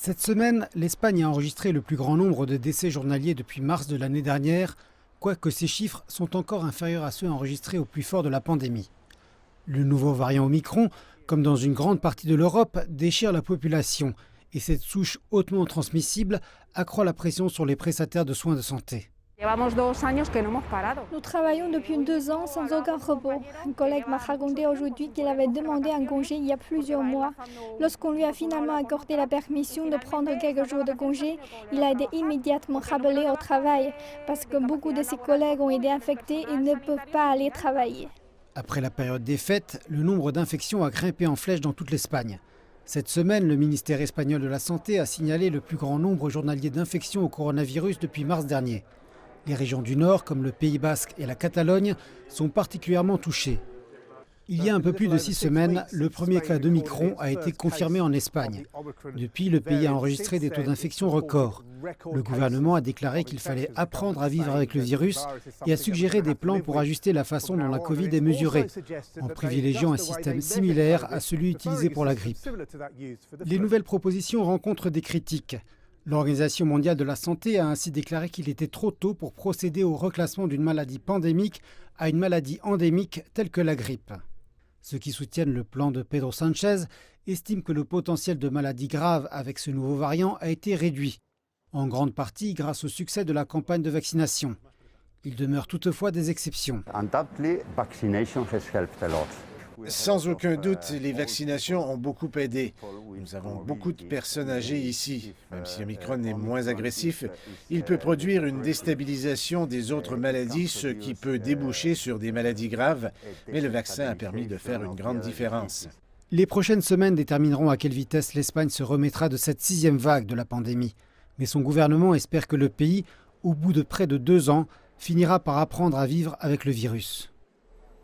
Cette semaine, l'Espagne a enregistré le plus grand nombre de décès journaliers depuis mars de l'année dernière, quoique ces chiffres sont encore inférieurs à ceux enregistrés au plus fort de la pandémie. Le nouveau variant Omicron, comme dans une grande partie de l'Europe, déchire la population et cette souche hautement transmissible accroît la pression sur les prestataires de soins de santé. Nous travaillons depuis 2 ans sans aucun repos. Un collègue m'a raconté aujourd'hui qu'il avait demandé un congé il y a plusieurs mois. Lorsqu'on lui a finalement accordé la permission de prendre quelques jours de congé, il a été immédiatement rappelé au travail parce que beaucoup de ses collègues ont été infectés et ne peuvent pas aller travailler. Après la période des fêtes, le nombre d'infections a grimpé en flèche dans toute l'Espagne. Cette semaine, le ministère espagnol de la Santé a signalé le plus grand nombre journalier d'infections au coronavirus depuis mars dernier. Les régions du Nord, comme le Pays Basque et la Catalogne, sont particulièrement touchées. Il y a un peu plus de 6 semaines, le premier cas d'Omicron a été confirmé en Espagne. Depuis, le pays a enregistré des taux d'infection records. Le gouvernement a déclaré qu'il fallait apprendre à vivre avec le virus et a suggéré des plans pour ajuster la façon dont la Covid est mesurée, en privilégiant un système similaire à celui utilisé pour la grippe. Les nouvelles propositions rencontrent des critiques. L'Organisation mondiale de la santé a ainsi déclaré qu'il était trop tôt pour procéder au reclassement d'une maladie pandémique à une maladie endémique telle que la grippe. Ceux qui soutiennent le plan de Pedro Sánchez estiment que le potentiel de maladies graves avec ce nouveau variant a été réduit, en grande partie grâce au succès de la campagne de vaccination. Il demeure toutefois des exceptions. Sans aucun doute, les vaccinations ont beaucoup aidé. Nous avons beaucoup de personnes âgées ici. Même si Omicron est moins agressif, il peut produire une déstabilisation des autres maladies, ce qui peut déboucher sur des maladies graves. Mais le vaccin a permis de faire une grande différence. Les prochaines semaines détermineront à quelle vitesse l'Espagne se remettra de cette 6e vague de la pandémie. Mais son gouvernement espère que le pays, au bout de près de 2 ans, finira par apprendre à vivre avec le virus.